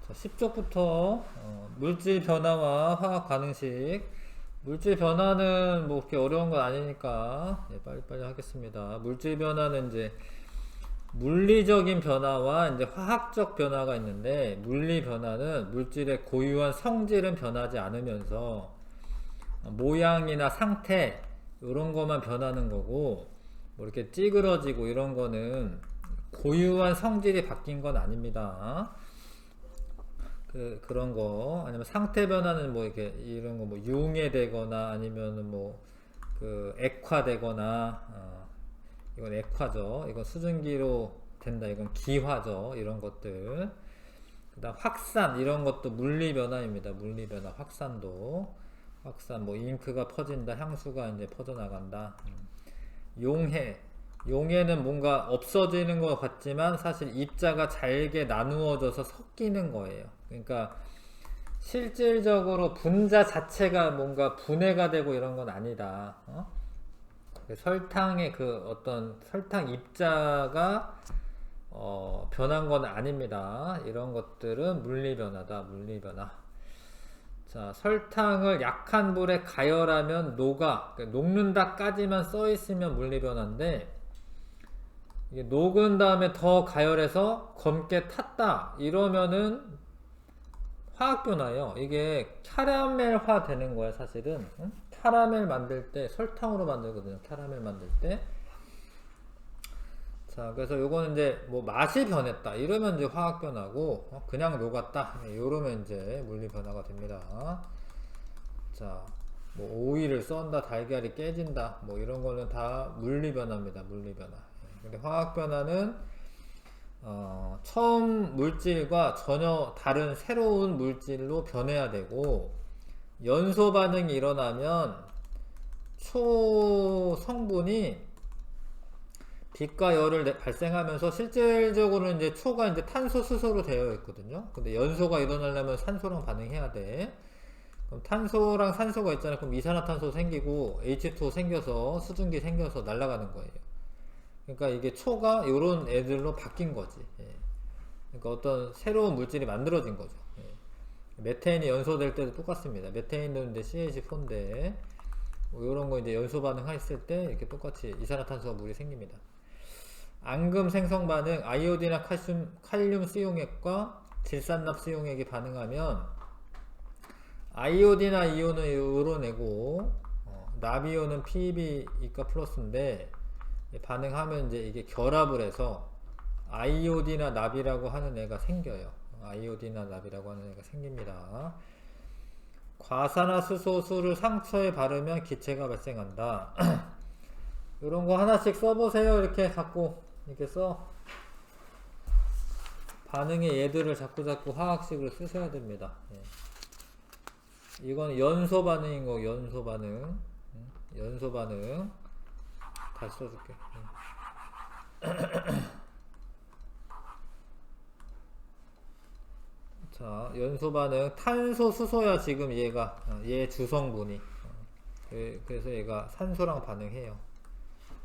자, 10쪽부터 물질 변화와 화학 반응식. 물질 변화는 뭐 그렇게 어려운 건 아니니까 빨리빨리 하겠습니다. 물질 변화는 이제 물리적인 변화와 이제 화학적 변화가 있는데, 물리 변화는 물질의 고유한 성질은 변하지 않으면서 모양이나 상태 이런 것만 변하는 거고, 뭐 이렇게 찌그러지고 이런 거는 고유한 성질이 바뀐 건 아닙니다. 그런 거. 아니면 상태 변화는 뭐 이렇게 이런 거 뭐 융해되거나 아니면은 뭐 액화되거나, 이건 액화죠. 이건 수증기로 된다. 이건 기화죠. 이런 것들. 그다음 확산, 이런 것도 물리 변화입니다. 물리 변화. 확산도. 확산, 뭐 잉크가 퍼진다, 향수가 이제 퍼져나간다. 용해. 용해는 뭔가 없어지는 것 같지만 사실 입자가 잘게 나누어져서 섞이는 거예요. 그러니까 실질적으로 분자 자체가 뭔가 분해가 되고 이런 건 아니다. 설탕의 어떤 설탕 입자가 변한 건 아닙니다. 이런 것들은 물리 변화다. 물리 변화. 자, 설탕을 약한 불에 가열하면 그러니까 녹는다까지만 써 있으면 물리 변화인데, 이게 녹은 다음에 더 가열해서 검게 탔다 이러면은 화학 변화예요. 이게 캐러멜화 되는 거야 사실은. 응? 캐러멜 만들 때 설탕으로 만들거든요. 캐러멜 만들 때. 자, 그래서 요거는 이제 뭐 맛이 변했다 이러면 이제 화학 변화고, 그냥 녹았다 이러면 이제 물리 변화가 됩니다. 자, 뭐 오이를 썬다, 달걀이 깨진다, 뭐 이런 거는 다 물리 변화입니다. 물리 변화. 근데 화학 변화는 처음 물질과 전혀 다른 새로운 물질로 변해야 되고, 연소 반응이 일어나면 초 성분이 빛과 열을 발생하면서 실질적으로는 이제 초가 이제 탄소, 수소로 되어 있거든요. 근데 연소가 일어나려면 산소랑 반응해야 돼. 그럼 탄소랑 산소가 있잖아요. 그럼 이산화탄소 생기고 H2O 생겨서 수증기 생겨서 날아가는 거예요. 그러니까 이게 초가 이런 애들로 바뀐 거지. 예. 그러니까 어떤 새로운 물질이 만들어진 거죠. 예. 메테인이 연소될 때도 똑같습니다. 메테인은 이제 CH4인데 뭐 이런 거 이제 연소 반응했을 때 이렇게 똑같이 이산화탄소와 물이 생깁니다. 앙금 생성 반응, 아이오딘이나 칼륨 수용액과 질산납 수용액이 반응하면 아이오딘이나 이온은 이런 애고, 나비온은 PB 이가 플러스인데, 반응하면 이제 이게 결합을 해서 아이오디나 납이라고 하는 애가 생겨요. 아이오디나 납이라고 하는 애가 생깁니다. 과산화수소수를 상처에 바르면 기체가 발생한다. 이런 거 하나씩 써보세요. 이렇게 자꾸 이렇게 써. 반응의 얘들을 자꾸 화학식으로 쓰셔야 됩니다. 예. 이건 연소 반응인 거, 연소 반응. 연소 반응. 다시 써줄게. 자, 연소 반응. 탄소, 수소야 지금 얘 주성분이. 그래서 얘가 산소랑 반응해요.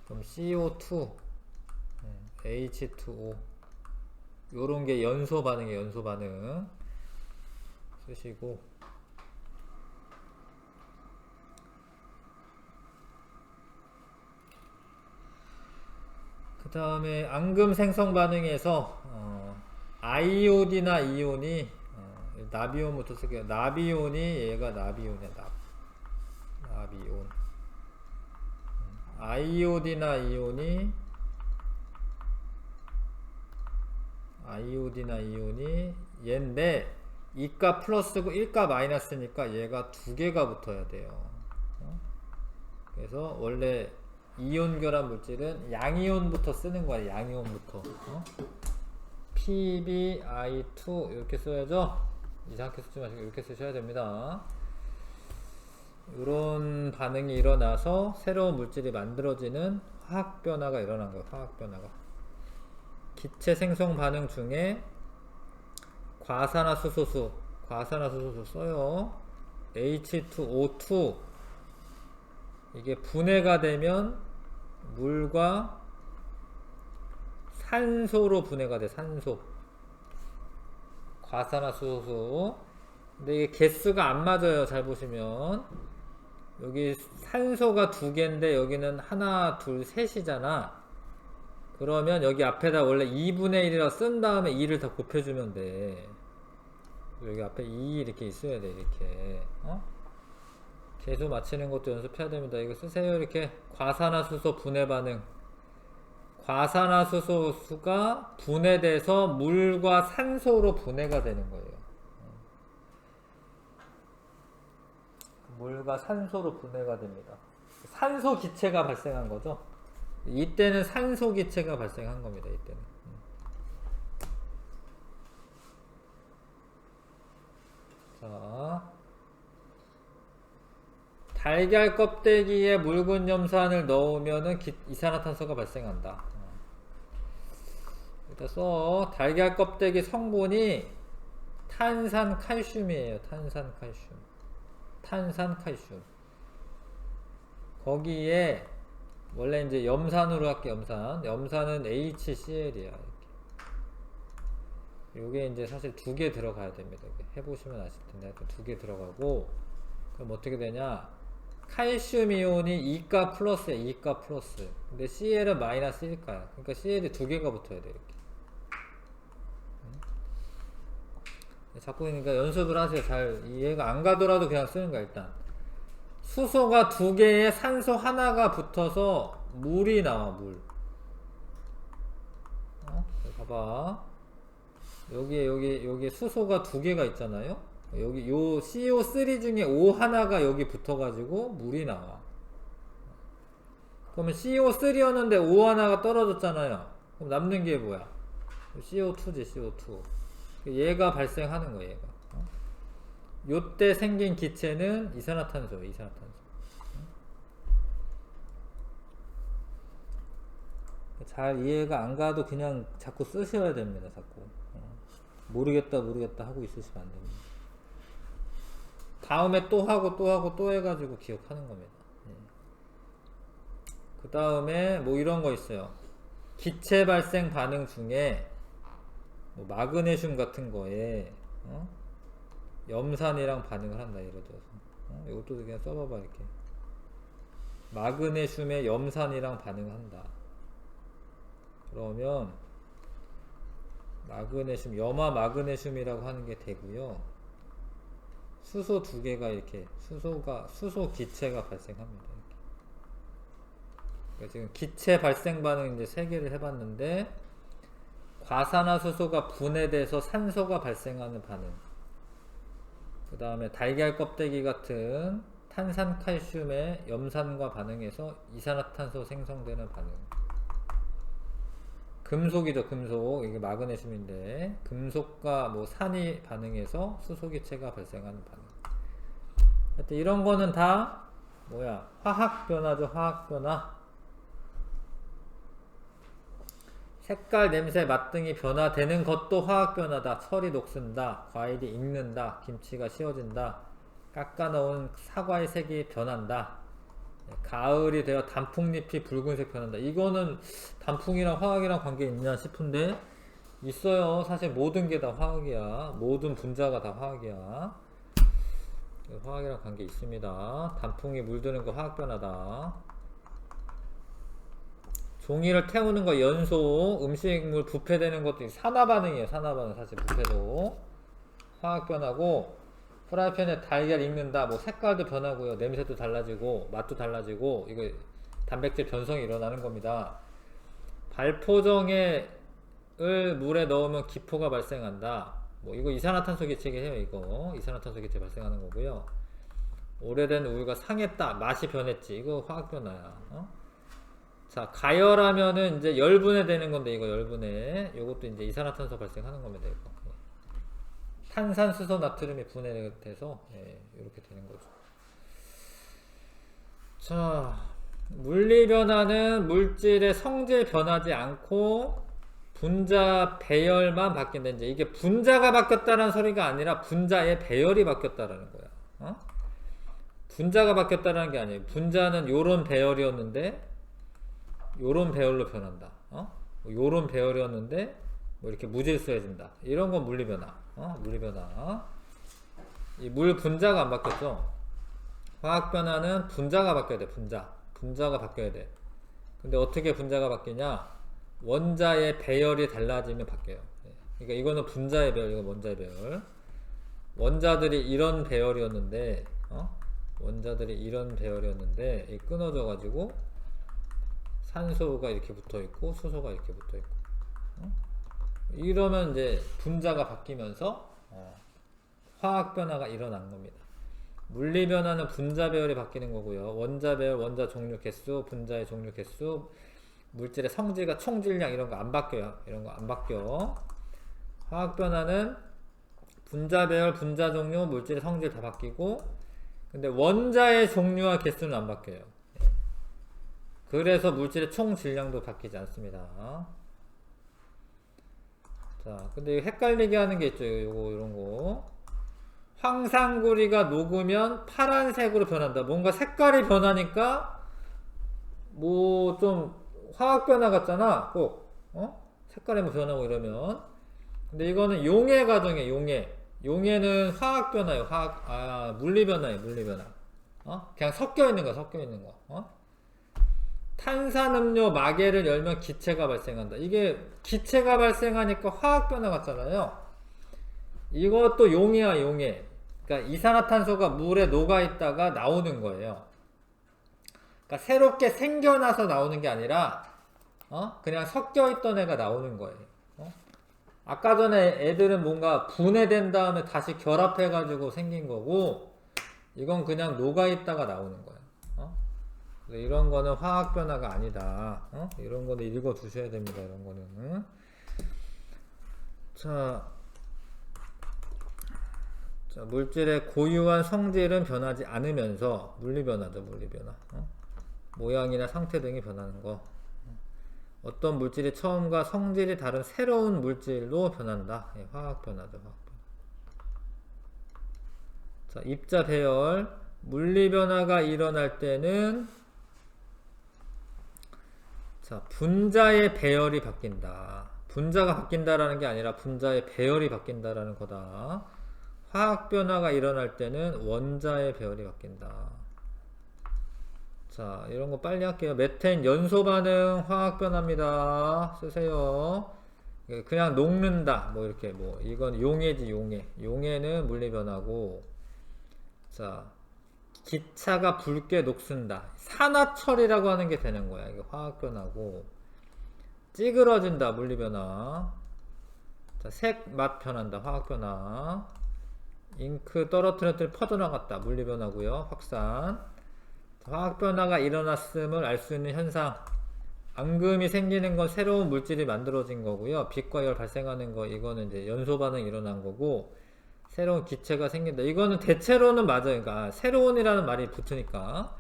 그럼 CO2, H2O. 요런 게 연소 반응이에요, 연소 반응. 쓰시고. 그 다음에 앙금 생성 반응에서 아이오디나 이온이 나비온부터 쓸게요. 나비온이 얘가 나비온이야. 나비온. 아이오디나 이온이 얘인데 2가 플러스고 1가 마이너스니까 얘가 두 개가 붙어야 돼요. 그래서 원래 이온 결합 물질은 양이온부터 쓰는 거야. 양이온부터. PbI2 이렇게 써야죠. 이상하게 쓰지 마시고 이렇게 쓰셔야 됩니다. 이런 반응이 일어나서 새로운 물질이 만들어지는 화학 변화가 일어난 거예요. 화학 변화가. 기체 생성 반응 중에 과산화수소수 써요. H2O2 이게 분해가 되면 물과 산소로 분해가 돼. 산소. 과산화수소. 근데 이게 개수가 안 맞아요. 잘 보시면 여기 산소가 2개인데 여기는 하나, 둘, 셋이잖아. 그러면 여기 앞에다 원래 2분의 1이라 쓴 다음에 2를 다 곱해주면 돼. 여기 앞에 2 이렇게 있어야 돼. 이렇게 개수 맞히는 것도 연습해야 됩니다. 이거 쓰세요. 이렇게 과산화수소 분해 반응. 과산화수소 수가 분해돼서 물과 산소로 분해가 되는 거예요. 물과 산소로 분해가 됩니다. 산소 기체가 발생한 거죠. 이때는 산소 기체가 발생한 겁니다. 이때는. 자, 달걀 껍데기에 묽은 염산을 넣으면은 이산화탄소가 발생한다. 일단 달걀 껍데기 성분이 탄산칼슘이에요. 탄산칼슘. 거기에 원래 이제 염산으로 할게. 염산은 HCl이야. 요게 이제 사실 2개 들어가야 됩니다. 해보시면 아실 텐데 2개 들어가고, 그럼 어떻게 되냐? 칼슘 이온이 E가 플러스야. E가 플러스. 근데 Cl은 마이너스 1가야. 그러니까 Cl이 2개가 붙어야 돼. 이렇게. 자꾸 그러니까 연습을 하세요. 잘 이해가 안 가더라도 그냥 쓰는 거야. 일단 수소가 2개에 산소 하나가 붙어서 물이 나와. 물. 봐봐. 여기 수소가 2개가 있잖아요. 여기 요 CO3 중에 O 하나가 여기 붙어가지고 물이 나와. 그러면 CO3였는데 O 하나가 떨어졌잖아요. 그럼 남는 게 뭐야? CO2지. CO2. 얘가 발생하는 거예요. 얘가. 요때 생긴 기체는 이산화탄소. 잘 이해가 안 가도 그냥 자꾸 쓰셔야 됩니다. 자꾸 모르겠다 하고 있으시면 안 됩니다. 다음에 또 하고 또 해가지고 기억하는 겁니다. 그 다음에 뭐 이런 거 있어요. 기체 발생 반응 중에 뭐 마그네슘 같은 거에 염산이랑 반응을 한다. 예를 들어서 이것도 그냥 써봐봐. 이렇게 마그네슘에 염산이랑 반응을 한다. 그러면 마그네슘, 염화 마그네슘이라고 하는 게 되고요. 수소 2개가 이렇게 수소 기체가 발생합니다. 이렇게. 그러니까 지금 기체 발생 반응 이제 3개를 해봤는데, 과산화수소가 분해돼서 산소가 발생하는 반응, 그 다음에 달걀 껍데기 같은 탄산칼슘의 염산과 반응해서 이산화탄소 생성되는 반응, 금속이죠. 금속. 이게 마그네슘인데 금속과 뭐 산이 반응해서 수소기체가 발생하는 반응. 하여튼 이런 거는 다 뭐야? 화학변화죠. 화학변화. 색깔, 냄새, 맛 등이 변화되는 것도 화학변화다. 철이 녹슨다. 과일이 익는다. 김치가 씌워진다. 깎아놓은 사과의 색이 변한다. 가을이 되어 단풍잎이 붉은색 변한다. 이거는 단풍이랑 화학이랑 관계 있냐 싶은데 있어요. 사실 모든 게 다 화학이야. 모든 분자가 다 화학이야. 화학이랑 관계 있습니다. 단풍이 물드는 거 화학변화다. 종이를 태우는 거 연소, 음식물 부패되는 것도 산화반응이에요. 산화반응. 사실 부패도 화학변화고, 프라이팬에 달걀 익는다. 뭐 색깔도 변하고요. 냄새도 달라지고 맛도 달라지고, 이거 단백질 변성이 일어나는 겁니다. 발포정을 물에 넣으면 기포가 발생한다. 뭐 이거 이산화탄소 기체예요. 이거 이산화탄소 기체 발생하는 거고요. 오래된 우유가 상했다. 맛이 변했지. 이거 화학변화야. 자, 가열하면은 이제 열분해 되는 건데, 이거 열분해. 요것도 이제 이산화탄소 발생하는 겁니다. 이거. 탄산수소 나트륨이 분해돼서 이렇게 되는 거죠. 자, 물리 변화는 물질의 성질 변하지 않고 분자 배열만 바뀐다. 이제 이게 분자가 바뀌었다는 소리가 아니라 분자의 배열이 바뀌었다라는 거야. 분자가 바뀌었다는 게 아니에요. 분자는 요런 배열이었는데 요런 배열로 변한다. 요런 배열이었는데 뭐 이렇게 무질서해진다. 이런 건 물리변화. 물리변화. 이 물 분자가 안 바뀌었죠. 화학변화는 분자가 바뀌어야 돼. 분자가 바뀌어야 돼. 근데 어떻게 분자가 바뀌냐? 원자의 배열이 달라지면 바뀌어요. 그러니까 이거는 분자의 배열, 이건 원자의 배열. 원자들이 이런 배열이었는데, 원자들이 이런 배열이었는데, 끊어져 가지고 산소가 이렇게 붙어 있고 수소가 이렇게 붙어 있고, 이러면 이제 분자가 바뀌면서 화학 변화가 일어난 겁니다. 물리 변화는 분자 배열이 바뀌는 거고요. 원자 배열, 원자 종류 개수, 분자의 종류 개수, 물질의 성질과 총질량 이런 거 안 바뀌어요. 이런 거 안 바뀌어. 화학 변화는 분자 배열, 분자 종류, 물질의 성질 다 바뀌고, 근데 원자의 종류와 개수는 안 바뀌어요. 그래서 물질의 총 질량도 바뀌지 않습니다. 자, 근데 헷갈리게 하는 게 있죠. 요거, 이런 거. 황산구리가 녹으면 파란색으로 변한다. 뭔가 색깔이 변하니까, 뭐, 좀, 화학 변화 같잖아. 꼭, 색깔이 뭐 변하고 이러면. 근데 이거는 용해 과정이에요, 용해. 용해는 화학 변화예요, 물리 변화예요, 물리 변화. 그냥 섞여 있는 거, 섞여 있는 거. 탄산음료 마개를 열면 기체가 발생한다. 이게 기체가 발생하니까 화학 변화 같잖아요. 이것도 용해야, 용해. 그러니까 이산화탄소가 물에 녹아 있다가 나오는 거예요. 그러니까 새롭게 생겨나서 나오는 게 아니라 그냥 섞여 있던 애가 나오는 거예요. 아까 전에 애들은 뭔가 분해된 다음에 다시 결합해 가지고 생긴 거고, 이건 그냥 녹아 있다가 나오는 거예요. 이런 거는 화학 변화가 아니다. 이런 거는 읽어 두셔야 됩니다. 이런 거는. 자, 물질의 고유한 성질은 변하지 않으면서 물리 변화죠, 물리 변화. 모양이나 상태 등이 변하는 거. 어떤 물질이 처음과 성질이 다른 새로운 물질로 변한다. 화학 변화죠, 화학 변화. 자, 입자 배열. 물리 변화가 일어날 때는 자, 분자의 배열이 바뀐다. 분자가 바뀐다라는 게 아니라 분자의 배열이 바뀐다라는 거다. 화학 변화가 일어날 때는 원자의 배열이 바뀐다. 자, 이런 거 빨리 할게요. 메탄 연소 반응 화학 변화입니다. 쓰세요. 그냥 녹는다. 뭐 이렇게 뭐 이건 용해지, 용해. 용해는 물리 변화고. 자, 기차가 붉게 녹슨다. 산화철이라고 하는 게 되는 거야. 이게 화학 변화고. 찌그러진다. 물리 변화. 자, 색, 맛 변한다. 화학 변화. 잉크 떨어뜨렸더니 퍼져나갔다. 물리 변화고요. 확산. 화학 변화가 일어났음을 알 수 있는 현상. 앙금이 생기는 건 새로운 물질이 만들어진 거고요. 빛과 열 발생하는 거, 이거는 이제 연소 반응이 일어난 거고, 새로운 기체가 생긴다. 이거는 대체로는 맞아요. 그러니까 새로운이라는 말이 붙으니까.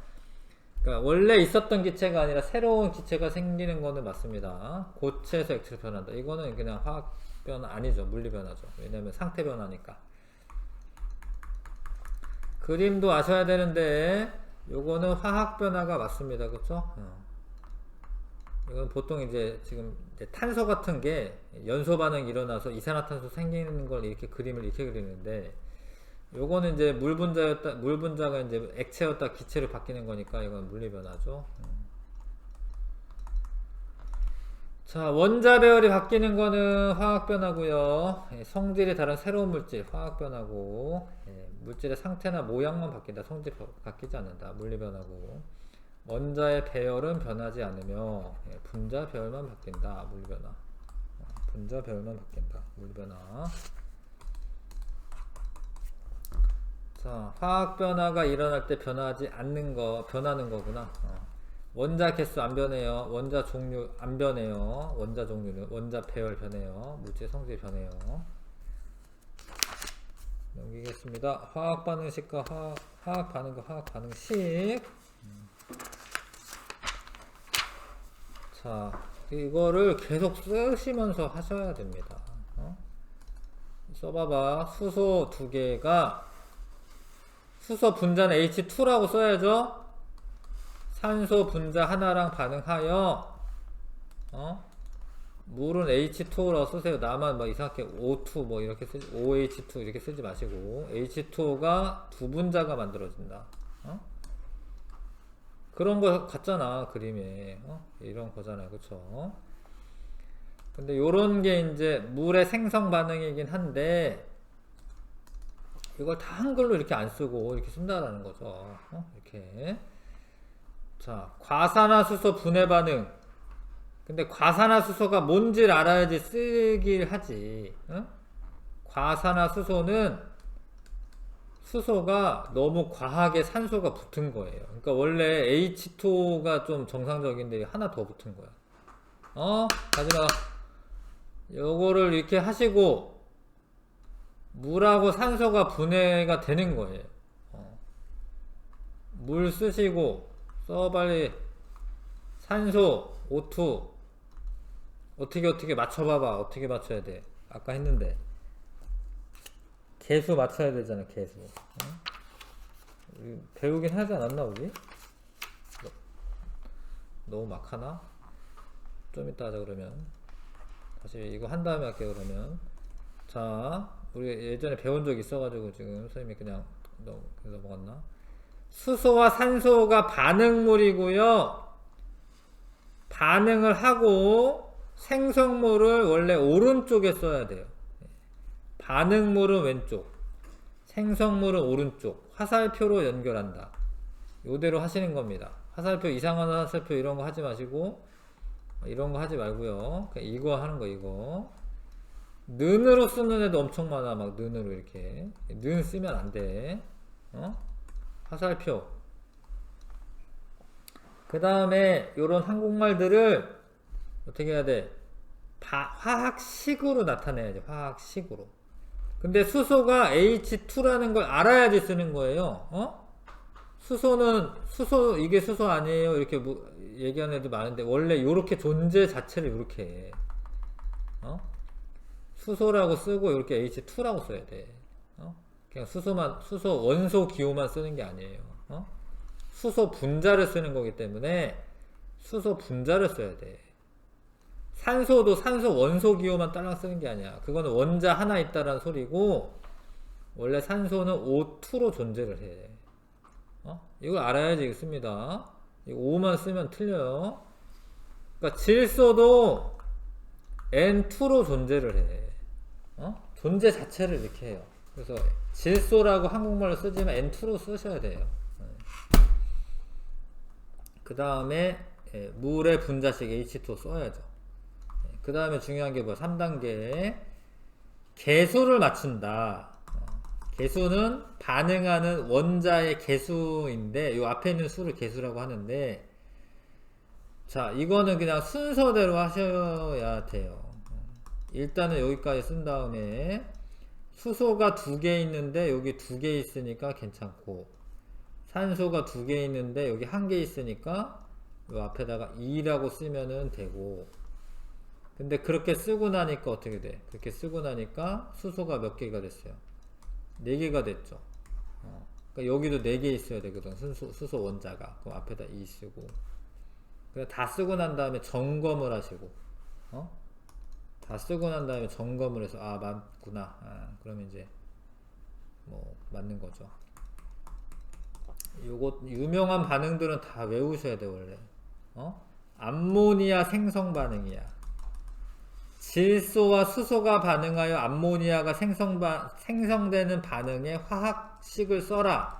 그러니까 원래 있었던 기체가 아니라 새로운 기체가 생기는 거는 맞습니다. 고체에서 액체로 변한다. 이거는 그냥 화학 변화 아니죠. 물리 변화죠. 왜냐면 상태 변화니까. 그림도 아셔야 되는데 요거는 화학 변화가 맞습니다. 그쵸? 이건 보통 이제 지금 이제 탄소 같은 게 연소 반응이 일어나서 이산화탄소 생기는 걸 이렇게 그림을 이렇게 그리는데, 요거는 이제 물분자가 이제 액체였다 기체로 바뀌는 거니까 이건 물리 변화죠. 자, 원자 배열이 바뀌는 거는 화학 변화고요. 성질이 다른 새로운 물질 화학 변화고, 물질의 상태나 모양만 바뀐다. 성질이 바뀌지 않는다. 물리 변화고. 원자의 배열은 변하지 않으며 분자 배열만 바뀐다. 물리 변화. 분자 배열만 바뀐다. 물리 변화. 자, 화학 변화가 일어날 때 변하지 않는 거, 변하는 거구나. 원자 개수 안 변해요. 원자 종류 안 변해요. 원자 종류는 원자 배열 변해요. 물질 성질 변해요. 넘기겠습니다. 화학 반응식과 화학 반응과 화학 반응식. 자, 이거를 계속 쓰시면서 하셔야 됩니다. 써봐봐. 수소 두 개가 수소 분자는 H2라고 써야죠. 산소 분자 하나랑 반응하여 물은 H2O라고 쓰세요. 나만 막 이상하게 O2 뭐 이렇게 쓰지, OH2 이렇게 쓰지 마시고 H2O가 두 분자가 만들어진다. 그런 거 같잖아 그림에. 이런 거잖아요, 그쵸? 근데 요런 게 이제 물의 생성 반응이긴 한데 이걸 다 한글로 이렇게 안 쓰고 이렇게 쓴다라는 거죠. 이렇게. 자, 과산화수소 분해 반응. 근데 과산화수소가 뭔지를 알아야지 쓰길 하지. 과산화수소는 수소가 너무 과하게 산소가 붙은 거예요. 그러니까 원래 H2O가 좀 정상적인데 하나 더 붙은 거야. 가지마. 요거를 이렇게 하시고 물하고 산소가 분해가 되는 거예요. 물 쓰시고 빨리 산소 O2 어떻게 맞춰봐봐. 어떻게 맞춰야 돼? 아까 했는데 개수 맞춰야 되잖아. 개수. 배우긴 하지 않았나 우리? 너무 막 하나? 좀 이따 하자 그러면. 다시 이거 한 다음에 할게요 그러면. 자, 우리 예전에 배운 적 있어가지고 지금 선생님이 그냥 넘어갔나? 수소와 산소가 반응물이고요. 반응을 하고 생성물을 원래 오른쪽에 써야 돼요. 반응물은 왼쪽, 생성물은 오른쪽. 화살표로 연결한다. 요대로 하시는 겁니다. 화살표, 이상한 화살표 이런 거 하지 마시고 이런 거 하지 말고요. 그냥 이거 하는 거. 이거 는으로 쓰는 애도 엄청 많아. 막 는으로 이렇게 는 쓰면 안 돼. 화살표. 그 다음에 요런 한국말들을 어떻게 해야 돼? 화학식으로 나타내야지. 화학식으로. 근데 수소가 H2라는 걸 알아야지 쓰는 거예요. 수소 이게 수소 아니에요 이렇게 얘기하는 애들 많은데 원래 요렇게 존재 자체를 요렇게 해. 수소라고 쓰고 이렇게 H2라고 써야 돼. 그냥 수소 원소 기호만 쓰는 게 아니에요. 수소 분자를 쓰는 거기 때문에 수소 분자를 써야 돼. 산소도 산소 원소 기호만 딸랑 쓰는 게 아니야. 그거는 원자 하나 있다라는 소리고 원래 산소는 O2로 존재를 해. 이걸 알아야지 있습니다. 이거 O만 쓰면 틀려요. 그러니까 질소도 N2로 존재를 해. 존재 자체를 이렇게 해요. 그래서 질소라고 한국말로 쓰지만 N2로 쓰셔야 돼요. 그 다음에 물의 분자식 H2O 써야죠. 그 다음에 중요한 게 뭐야? 3단계 개수를 맞춘다. 개수는 반응하는 원자의 개수인데 요 앞에 있는 수를 개수라고 하는데 자 이거는 그냥 순서대로 하셔야 돼요. 일단은 여기까지 쓴 다음에 수소가 2개 있는데 여기 2개 있으니까 괜찮고 산소가 2개 있는데 여기 1개 있으니까 요 앞에다가 2라고 쓰면은 되고 근데 그렇게 쓰고 나니까 어떻게 돼? 그렇게 쓰고 나니까 수소가 몇 개가 됐어요? 4개가 됐죠. 그러니까 여기도 4개 있어야 되거든. 수소 원자가. 그럼 앞에다 2 쓰고. 그냥 다 쓰고 난 다음에 점검을 하시고. 다 쓰고 난 다음에 점검을 해서 아 맞구나. 그러면 이제 뭐 맞는 거죠. 요거 유명한 반응들은 다 외우셔야 돼 원래. 암모니아 생성 반응이야. 질소와 수소가 반응하여 암모니아가 생성되는 반응에 화학식을 써라.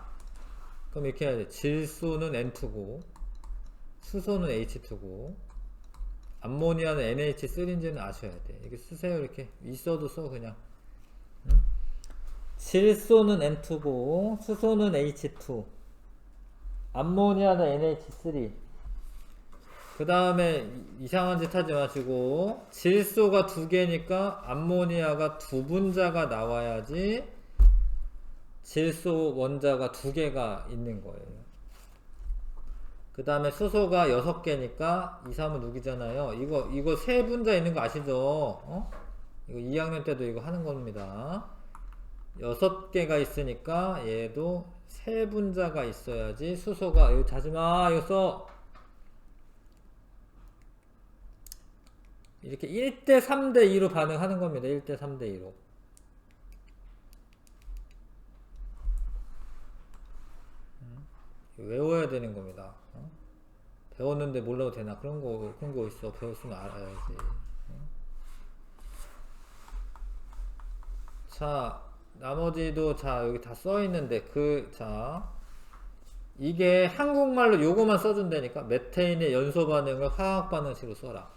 그럼 이렇게 해야 돼. 질소는 N2고 수소는 H2고 암모니아는 NH3인지는 아셔야 돼. 이렇게 쓰세요. 이렇게 있어도 써 그냥. 질소는 N2고 수소는 H2 암모니아는 NH3. 그 다음에 이상한 짓 하지 마시고 질소가 2개니까 암모니아가 2분자가 나와야지 질소 원자가 2개가 있는 거예요. 그 다음에 수소가 6개니까 2, 3은 6이잖아요. 이거 3분자 있는 거 아시죠? 이거 2학년 때도 이거 하는 겁니다. 6개가 있으니까 얘도 3분자가 있어야지 수소가 이거 자지마 이거 써 이렇게 1대 3대 2로 반응하는 겁니다. 1대 3대 2로. 외워야 되는 겁니다. 배웠는데 몰라도 되나? 그런 거 있어. 배웠으면 알아야지. 자, 나머지도, 자, 여기 다 써있는데, 이게 한국말로 요거만 써준다니까? 메테인의 연소 반응을 화학 반응식으로 써라.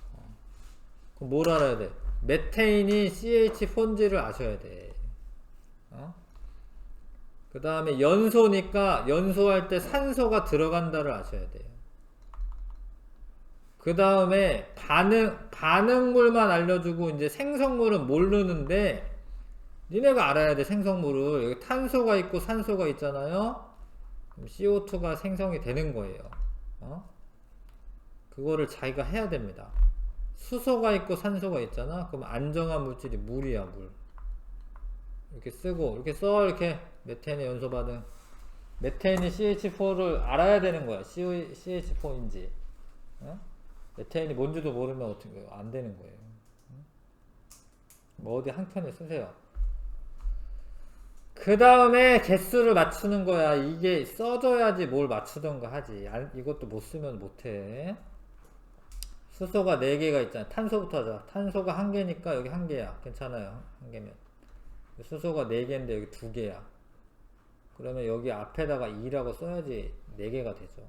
그럼 뭘 알아야 돼? 메테인이 CH4인지를 아셔야 돼. 그 다음에 연소니까 연소할 때 산소가 들어간다를 아셔야 돼요. 그 다음에 반응물만 알려주고 이제 생성물은 모르는데 니네가 알아야 돼. 생성물을. 여기 탄소가 있고 산소가 있잖아요. 그럼 CO2가 생성이 되는 거예요. 그거를 자기가 해야 됩니다. 수소가 있고 산소가 있잖아. 그럼 안정한 물질이 물이야, 물. 이렇게 쓰고 이렇게 써. 이렇게 메테인의 연소 반응. 메테인이 CH4를 알아야 되는 거야. CH4인지. 메테인이 뭔지도 모르면 어떻게 안 되는 거예요. 뭐 어디 한 켠에 쓰세요. 그 다음에 개수를 맞추는 거야. 이게 써줘야지 뭘 맞추던가 하지. 이것도 못 쓰면 못해. 수소가 4개가 있잖아. 탄소부터 하자. 탄소가 1개니까 여기 1개야. 괜찮아요. 1개면. 수소가 4개인데 여기 2개야. 그러면 여기 앞에다가 2라고 써야지 4개가 되죠.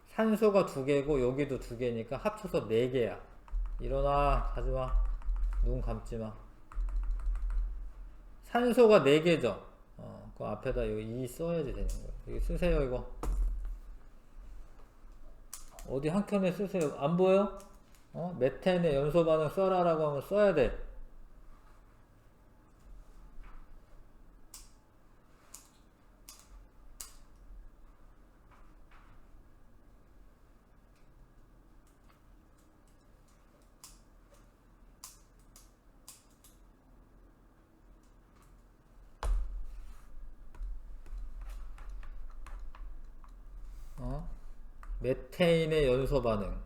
산소가 2개고 여기도 2개니까 합쳐서 4개야. 일어나. 가지마. 눈 감지마. 산소가 4개죠. 그 앞에다 여기 2 써야지 되는 거예요. 여기 쓰세요, 이거. 어디 한 켠에 쓰세요. 안 보여? 메테인의 연소 반응 써라라고 하면 써야 돼. 메테인의 연소 반응.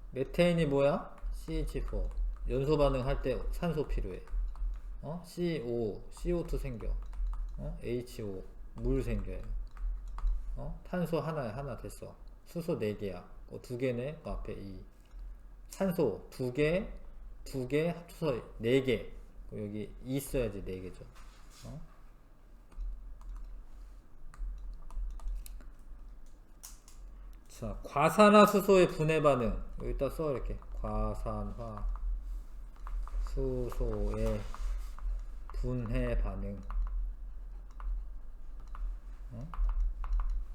메테인이 뭐야? CH4. 연소 반응 할 때 산소 필요해. CO, CO2 생겨. HO, 물 생겨요. 탄소 하나 됐어. 수소 4개야. 2개네. 그 앞에 2. 산소 2개, 2개 합쳐서 4개. 여기 2 써야지 4개죠. 자, 과산화 수소의 분해 반응. 여기다 써, 이렇게. 과산화 수소의 분해 반응.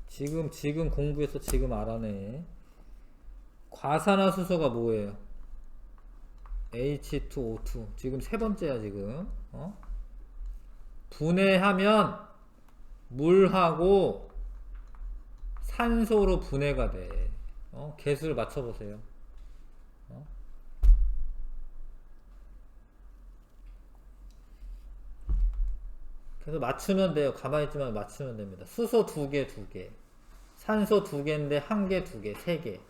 지금 공부해서 지금 알아내. 과산화 수소가 뭐예요? H2O2. 지금 3번째야, 지금. 분해하면 물하고 산소로 분해가 돼. 개수를 맞춰보세요. 그래서 맞추면 돼요. 가만히 있지만 맞추면 됩니다. 수소 2개, 2개. 산소 2개인데 1개, 2개, 3개.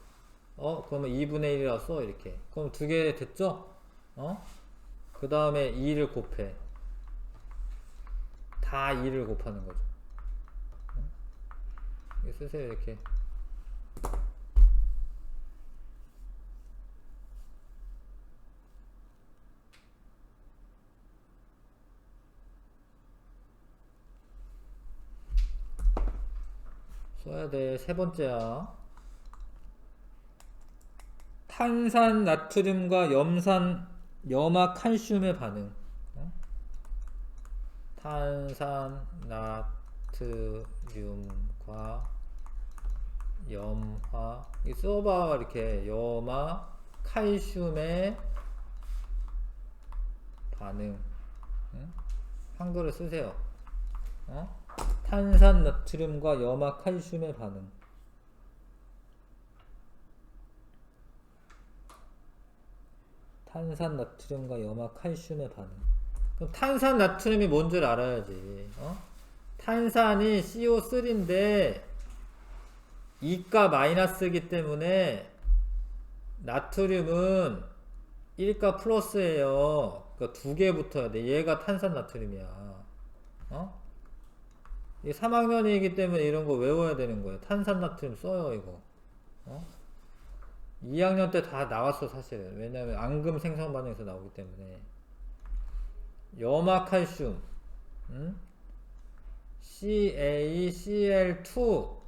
그러면 2분의 1이라고 써, 이렇게. 그럼 2개 됐죠? 그 다음에 2를 곱해. 다 2를 곱하는 거죠. 이거 쓰세요, 이렇게. 써야 돼. 3번째야. 탄산 나트륨과 염화 칼슘의 반응. 탄산 나트륨과 염화. 이 써봐, 이렇게. 염화 칼슘의 반응. 한글을 쓰세요. 탄산 나트륨과 염화 칼슘의 반응. 탄산 나트륨과 염화 칼슘의 반응. 그럼 탄산 나트륨이 뭔지를 알아야지. 탄산이 CO3인데 2가 마이너스이기 때문에 나트륨은 1가 플러스예요. 그러니까 두 개 붙어야 돼. 얘가 탄산 나트륨이야. 어? 이 3학년이기 때문에 이런 거 외워야 되는 거예요. 탄산 나트륨 써요, 이거. 어? 2학년 때 다 나왔어, 사실은. 왜냐면 앙금 생성 반응에서 나오기 때문에. 염화칼슘, 응? CaCl2.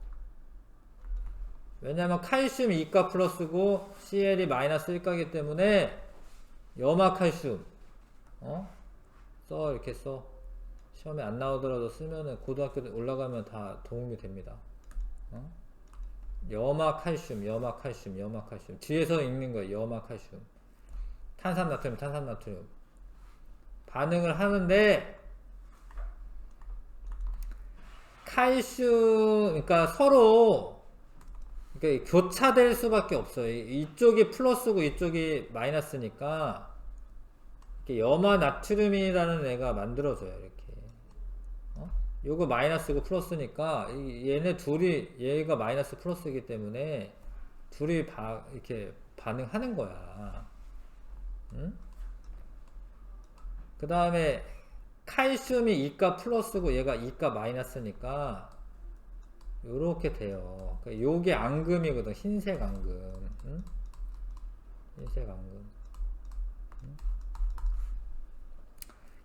왜냐면 칼슘 2가 플러스고 Cl이 마이너스 1가기 때문에 염화칼슘. 써, 이렇게 써. 시험에 안 나오더라도 쓰면은 고등학교 올라가면 다 도움이 됩니다. 염화칼슘. 뒤에서 읽는 거예요. 염화칼슘. 탄산나트륨. 반응을 하는데, 칼슘, 그러니까 서로, 그러니까 교차될 수밖에 없어요. 이쪽이 플러스고 이쪽이 마이너스니까, 이렇게 염화나트륨이라는 애가 만들어져요. 이렇게. 요거 마이너스고 플러스니까 얘네 둘이 얘가 마이너스 플러스이기 때문에 둘이 이렇게 반응하는 거야. 응? 그 다음에 칼슘이 2가 플러스고 얘가 2가 마이너스니까 요렇게 돼요. 그러니까 요게 앙금이거든. 흰색 앙금. 응? 흰색 앙금. 응?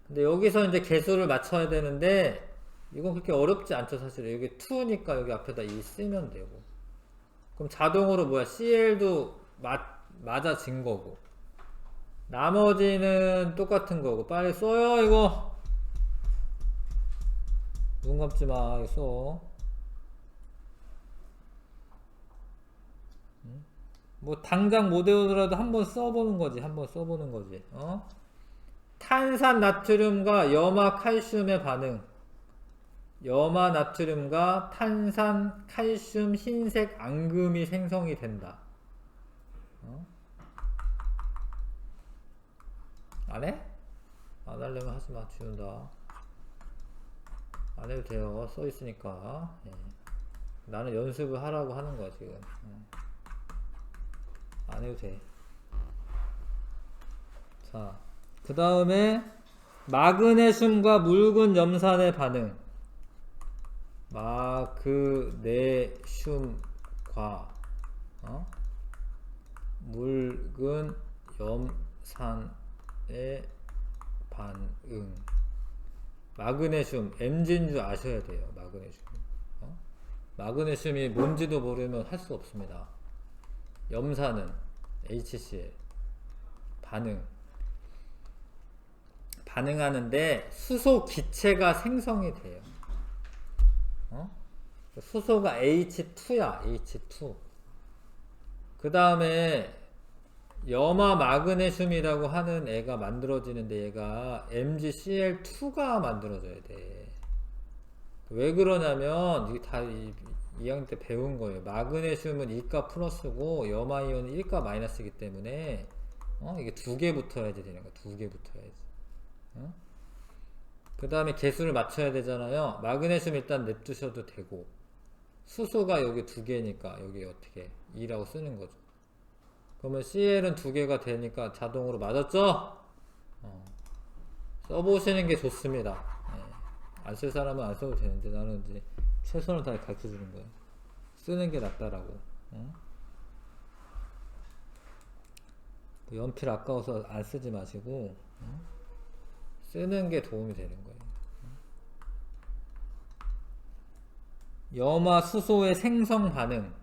근데 여기서 이제 개수를 맞춰야 되는데 이건 그렇게 어렵지 않죠, 사실. 여기 2니까 여기 앞에다 2 쓰면 되고. 그럼 자동으로 뭐야? CL도 맞아진 거고. 나머지는 똑같은 거고. 빨리 써요, 이거. 눈 감지 마, 이거 써. 뭐, 당장 못 외우더라도 한번 써보는 거지, 탄산 나트륨과 염화 칼슘의 반응. 염화 나트륨과 탄산 칼슘 흰색 앙금이 생성이 된다. 안 해? 안 하려면 하지 마. 지운다. 안 해도 돼요. 써 있으니까. 예. 나는 연습을 하라고 하는 거야, 지금. 안 해도 돼. 자, 그 다음에 마그네슘과 묽은 염산의 반응. 마그네슘과 묽은 염산의 반응. 마그네슘 M진 줄 아셔야 돼요. 마그네슘이 뭔지도 모르면 할 수 없습니다. 염산은 HCl 반응하는데 수소 기체가 생성이 돼요. 수소가 H2야. H2. 그 다음에 염화 마그네슘이라고 하는 애가 만들어지는데 얘가 MgCl2가 만들어져야 돼. 왜 그러냐면 이게 다 2학년 때 배운 거예요. 마그네슘은 2가 플러스고 염화이온은 1가 마이너스이기 때문에 이게 두 개 붙어야지 되는 거야. 두 개 붙어야지. 그 다음에 개수를 맞춰야 되잖아요. 마그네슘 일단 냅두셔도 되고 수소가 여기 두 개니까 여기 어떻게 2라고 쓰는 거죠. 그러면 CL은 두 개가 되니까 자동으로 맞았죠? 써보시는 게 좋습니다. 안 쓸 사람은 안 써도 되는데 나는 이제 최선을 다해 가르쳐 주는 거예요. 쓰는 게 낫다라고. 연필 아까워서 안 쓰지 마시고 쓰는 게 도움이 되는 거예요. 염화 수소의 생성 반응.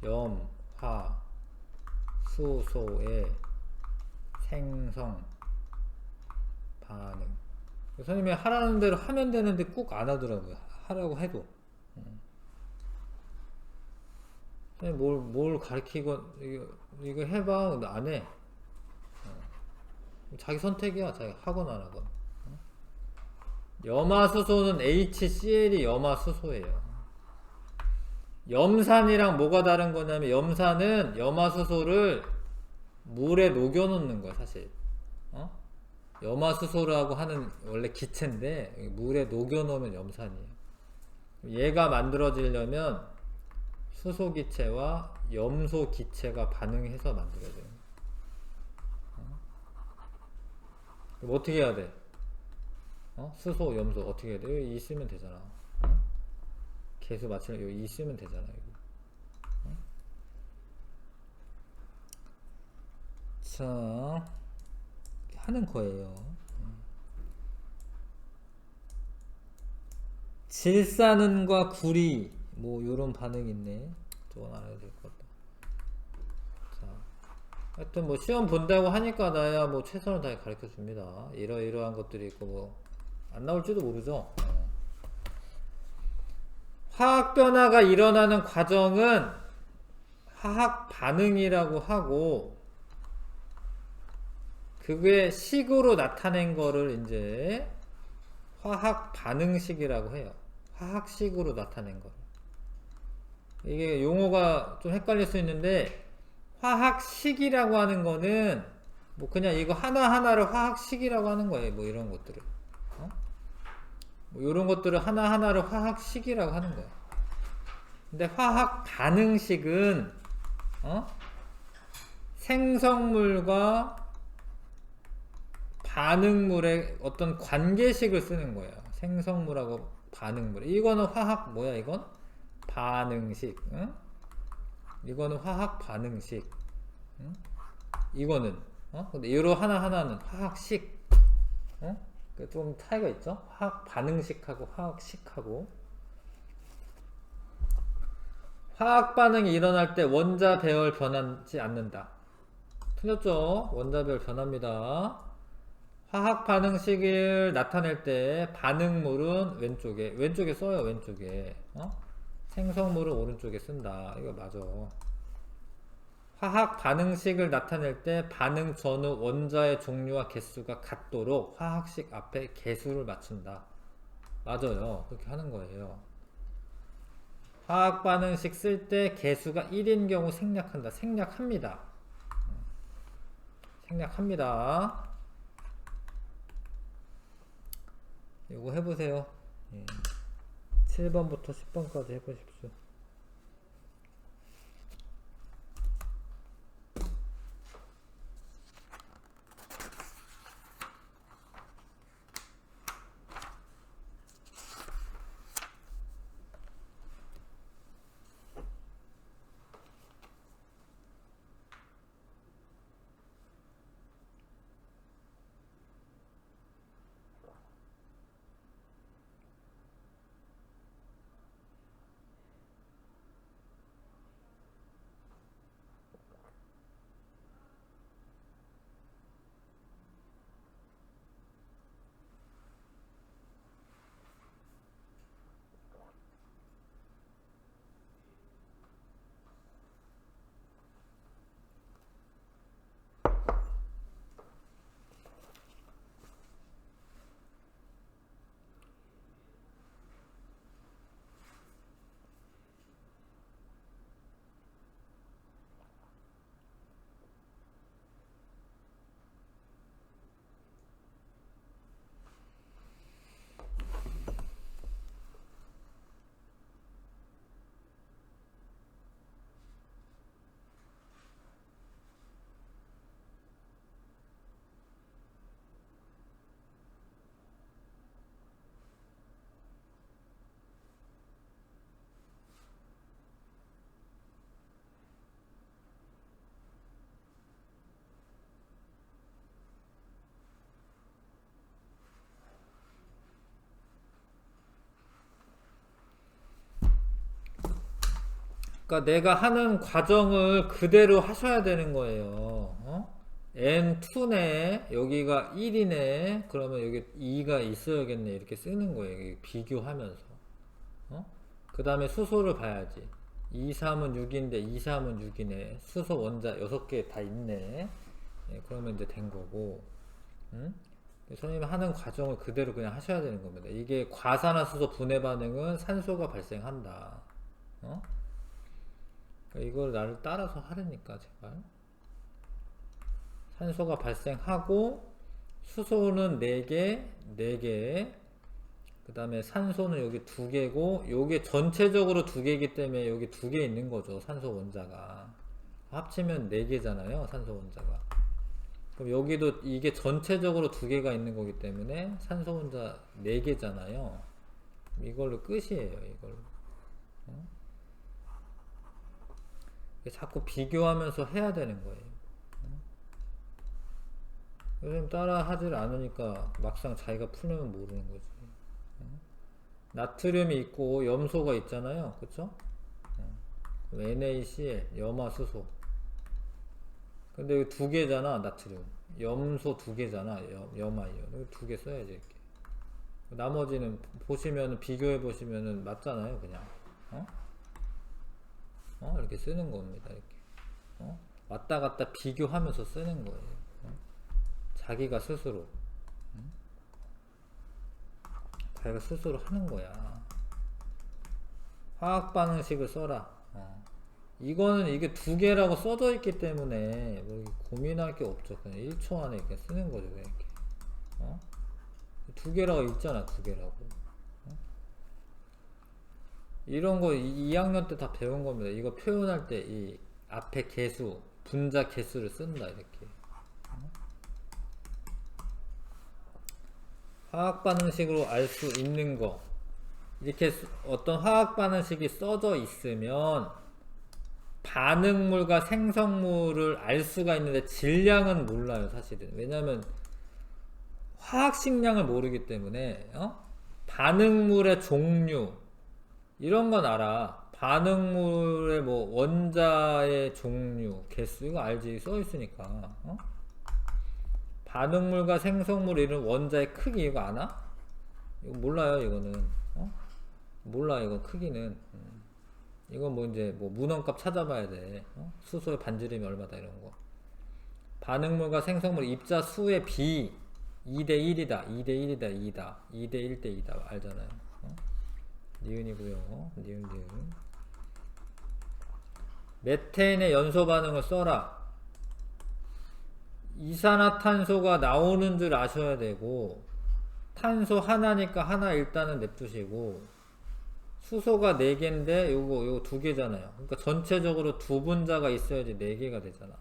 염화 수소의 생성 반응. 선생님이 하라는 대로 하면 되는데 꼭 안 하더라고요. 하라고 해도. 선생님 뭘 가르치건 이거 해봐. 근데 안 해. 자기 선택이야. 자기 하건 안 하건. 염화수소는 HCl이 염화수소예요. 염산이랑 뭐가 다른 거냐면 염산은 염화수소를 물에 녹여 놓는 거야, 사실. 염화수소라고 하는 원래 기체인데 물에 녹여 놓으면 염산이에요. 얘가 만들어지려면 수소 기체와 염소 기체가 반응해서 만들어져요. 그럼 어떻게 해야 돼? 수소, 염소 어떻게 해야 돼? 여기 있으면 되잖아. 개수 맞추면 여기 있으면 되잖아. 여기. 자, 하는 거예요. 질산은과 구리 뭐 요런 반응이 있네. 저건 알아야 될 것 같다. 자, 하여튼 뭐 시험 본다고 하니까 나야 뭐 최선을 다해 가르쳐 줍니다. 이러이러한 것들이 있고 뭐 안 나올지도 모르죠. 화학 변화가 일어나는 과정은 화학 반응이라고 하고, 그게 식으로 나타낸 거를 이제 화학 반응식이라고 해요. 화학식으로 나타낸 거. 이게 용어가 좀 헷갈릴 수 있는데, 화학식이라고 하는 거는 뭐 그냥 이거 하나하나를 화학식이라고 하는 거예요. 뭐 이런 것들을. 뭐 이런 것들을 하나하나를 화학식이라고 하는 거예요. 근데 화학 반응식은 생성물과 반응물의 어떤 관계식을 쓰는 거예요. 생성물하고 반응물. 이거는 화학 뭐야 이건? 반응식. 이거는 화학 반응식. 이거는 근데 이로 하나하나는 화학식. 좀 차이가 있죠? 화학 반응식하고 화학식하고. 화학 반응이 일어날 때 원자 배열 변하지 않는다. 틀렸죠? 원자 배열 변합니다. 화학 반응식을 나타낼 때 반응물은 왼쪽에 써요. 왼쪽에. 생성물은 오른쪽에 쓴다. 이거 맞아. 화학 반응식을 나타낼 때 반응 전후 원자의 종류와 개수가 같도록 화학식 앞에 개수를 맞춘다. 맞아요. 그렇게 하는 거예요. 화학 반응식 쓸 때 개수가 1인 경우 생략한다. 생략합니다. 생략합니다. 이거 해보세요. 7번부터 10번까지 해보십시오. 그러니까 내가 하는 과정을 그대로 하셔야 되는 거예요. N2네, 여기가 1이네, 그러면 여기 2가 있어야겠네, 이렇게 쓰는 거예요. 비교하면서. 그 다음에 수소를 봐야지. 2, 3은 6인데 2, 3은 6이네. 수소 원자 6개 다 있네. 그러면 이제 된 거고. 선생님이 하는 과정을 그대로 그냥 하셔야 되는 겁니다. 이게 과산화수소 분해 반응은 산소가 발생한다. 이걸 나를 따라서 하려니까 제발. 산소가 발생하고 수소는 4개, 4개, 그 그 다음에 산소는 여기 2개고, 요게 전체적으로 2개이기 때문에 여기 2개 있는 거죠. 산소 원자가. 합치면 4개잖아요. 산소 원자가. 그럼 여기도 이게 전체적으로 2개가 있는 거기 때문에 산소 원자 4개잖아요. 이걸로 끝이에요. 이걸로. 자꾸 비교하면서 해야 되는 거예요. 요즘 따라 하질 않으니까 막상 자기가 풀면 모르는 거지. 나트륨이 있고 염소가 있잖아요. 그쵸? NaCl, 염화수소. 근데 여기 2개잖아, 나트륨. 염소 2개잖아, 염화이온. 여기 2개 써야지, 이렇게. 나머지는 보시면, 비교해 보시면은 맞잖아요, 그냥. 이렇게 쓰는 겁니다, 이렇게. 왔다 갔다 비교하면서 쓰는 거예요. 자기가 스스로. 자기가 스스로 하는 거야. 화학 반응식을 써라. 이거는 이게 2개라고 써져 있기 때문에 뭐 고민할 게 없죠. 그냥 1초 안에 이렇게 쓰는 거죠. 그냥 이렇게. 2개라고 있잖아. 2개라고. 이런 거 2학년 때 다 배운 겁니다. 이거 표현할 때 이 앞에 개수, 분자 개수를 쓴다. 이렇게. 화학 반응식으로 알 수 있는 거. 이렇게 어떤 화학 반응식이 써져 있으면 반응물과 생성물을 알 수가 있는데 질량은 몰라요, 사실은. 왜냐면 화학식량을 모르기 때문에 반응물의 종류 이런 건 알아. 반응물의 뭐 원자의 종류, 개수 이거 알지, 써 있으니까. 반응물과 생성물 이런 원자의 크기 이거 아나? 이거 몰라요, 이거는. 몰라, 이거 크기는. 이건 뭐 이제 뭐 문헌값 찾아봐야 돼. 수소의 반지름이 얼마다 이런 거. 반응물과 생성물 입자 수의 비 2대1이다. 2대1이다. 2다. 2대1대 2다. 알잖아요. 니은이고요. 니은. 메테인의 연소 반응을 써라. 이산화탄소가 나오는 줄 아셔야 되고, 탄소 하나니까 하나 일단은 냅두시고, 수소가 4개인데 요거 2개잖아요. 그러니까 전체적으로 2분자가 있어야지 4개가 되잖아.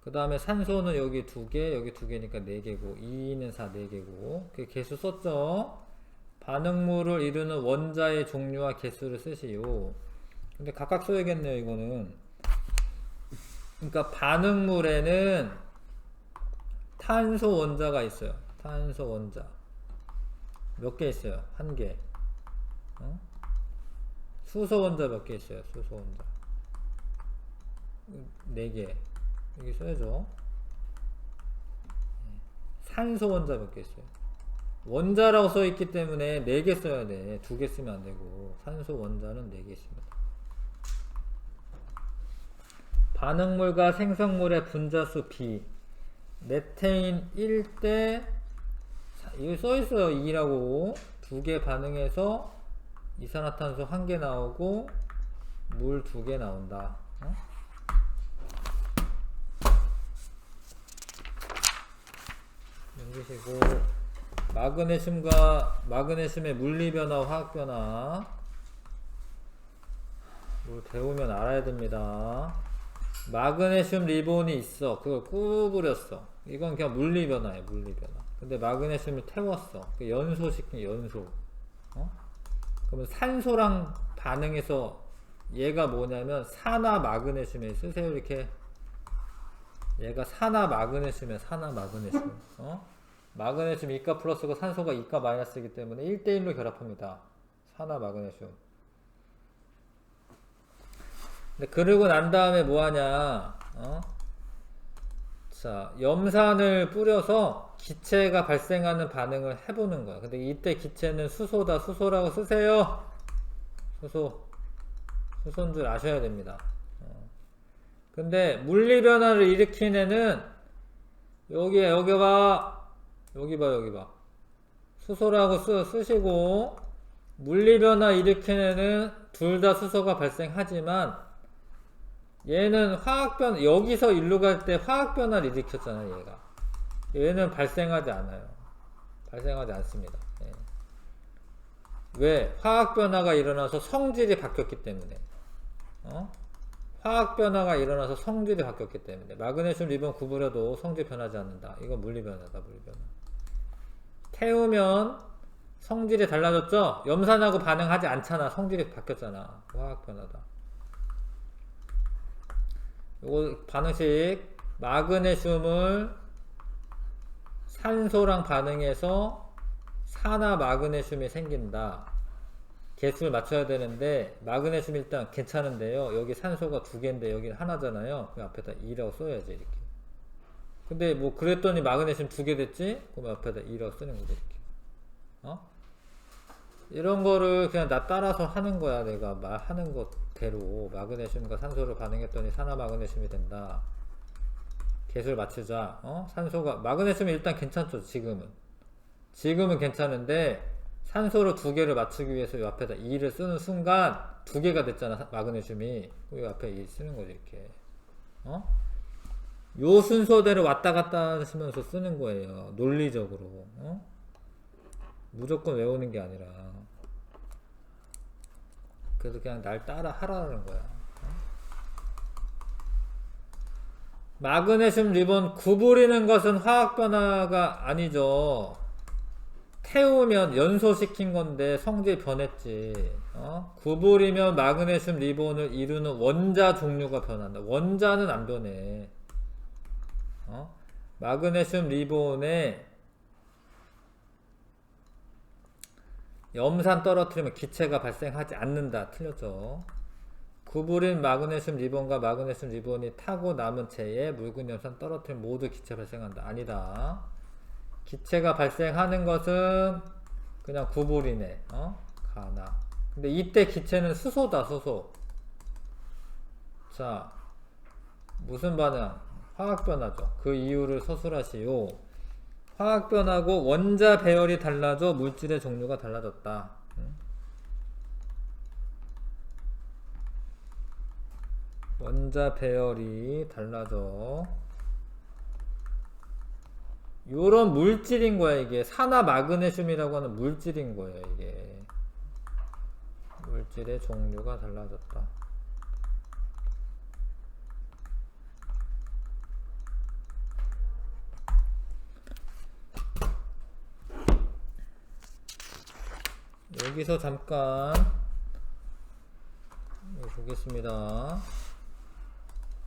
그 다음에 산소는 여기 2개, 여기 2개니까 4개고, 2는 4, 4개고. 그 개수 썼죠? 반응물을 이루는 원자의 종류와 개수를 쓰시오. 근데 각각 써야겠네요, 이거는. 그러니까 반응물에는 탄소 원자가 있어요. 탄소 원자. 몇 개 있어요? 1개. 수소 원자 몇 개 있어요? 수소 원자 4개. 여기 써야죠. 산소 원자 몇 개 있어요? 원자라고 써있기 때문에 4개 써야 돼. 2개 쓰면 안되고. 산소 원자는 4개 있습니다. 반응물과 생성물의 분자수 B. 메테인 1대 여기 써있어요. 2라고. 2개 반응해서 이산화탄소 1개 나오고 물 2개 나온다. 넘기시고, 마그네슘과 마그네슘의 물리변화, 화학변화 뭘 배우면 알아야 됩니다. 마그네슘 리본이 있어. 그걸 구부렸어. 이건 그냥 물리변화예요. 물리변화. 근데 마그네슘을 태웠어. 연소시킨 연소. 그러면 산소랑 반응해서 얘가 뭐냐면 산화 마그네슘에 쓰세요. 이렇게. 얘가 산화 마그네슘이야. 산화 마그네슘. 마그네슘 이가 플러스고 산소가 이가 마이너스이기 때문에 1대1로 결합합니다. 산화 마그네슘. 근데 그러고 난 다음에 뭐 하냐? 자, 염산을 뿌려서 기체가 발생하는 반응을 해보는 거야. 근데 이때 기체는 수소다. 수소라고 쓰세요. 수소인 줄 아셔야 됩니다. 근데 물리변화를 일으킨 애는 여기 봐. 여기 봐. 수소라고 쓰시고, 물리변화 일으킨 애는 둘 다 수소가 발생하지만 얘는 화학변, 여기서 일로 갈 때 화학변화를 일으켰잖아요. 얘는 발생하지 않아요. 발생하지 않습니다. 예. 왜? 화학 변화가 일어나서 성질이 바뀌었기 때문에. 화학 변화가 일어나서 성질이 바뀌었기 때문에. 마그네슘 리본 구부려도 성질 변하지 않는다. 이건 물리 변화다, 물리 변화. 태우면 성질이 달라졌죠? 염산하고 반응하지 않잖아. 성질이 바뀌었잖아. 화학 변화다. 요거 반응식, 마그네슘을 산소랑 반응해서 산화 마그네슘이 생긴다. 개수를 맞춰야 되는데 마그네슘 일단 괜찮은데요. 여기 산소가 2개인데 여기 하나잖아요. 그 앞에다 2라고 써야지 이렇게. 근데 뭐 그랬더니 마그네슘 2개 됐지? 그럼 앞에다 2라고 쓰는 거죠 이렇게. 이런 거를 그냥 나 따라서 하는 거야. 내가 말하는 것대로 마그네슘과 산소를 반응했더니 산화 마그네슘이 된다. 개수를 맞추자. 산소가 마그네슘이 일단 괜찮죠. 지금은 괜찮은데 산소를 2개를 맞추기 위해서 이 앞에다 2를 쓰는 순간 2개가 됐잖아. 마그네슘이. 이 앞에 2 쓰는 거지 이렇게. 요 순서대로 왔다 갔다 하시면서 쓰는 거예요. 논리적으로. 무조건 외우는 게 아니라. 그래서 그냥 날 따라 하라는 거야. 마그네슘 리본 구부리는 것은 화학 변화가 아니죠. 태우면 연소시킨 건데 성질 변했지. 구부리면 마그네슘 리본을 이루는 원자 종류가 변한다. 원자는 안 변해. 마그네슘 리본에 염산 떨어뜨리면 기체가 발생하지 않는다. 틀렸죠. 구부린 마그네슘 리본과 마그네슘 리본이 타고 남은 체에 묽은 염산 떨어뜨리면 모두 기체 발생한다. 아니다. 기체가 발생하는 것은 그냥 구부리네. 가나. 근데 이때 기체는 수소다. 수소. 자, 무슨 반응? 화학 변화죠. 그 이유를 서술하시오. 화학 변화고 원자 배열이 달라져 물질의 종류가 달라졌다. 원자 배열이 달라져. 요런 물질인 거야. 이게 산화 마그네슘이라고 하는 물질인 거예요. 이게 물질의 종류가 달라졌다. 여기서 잠깐 보겠습니다.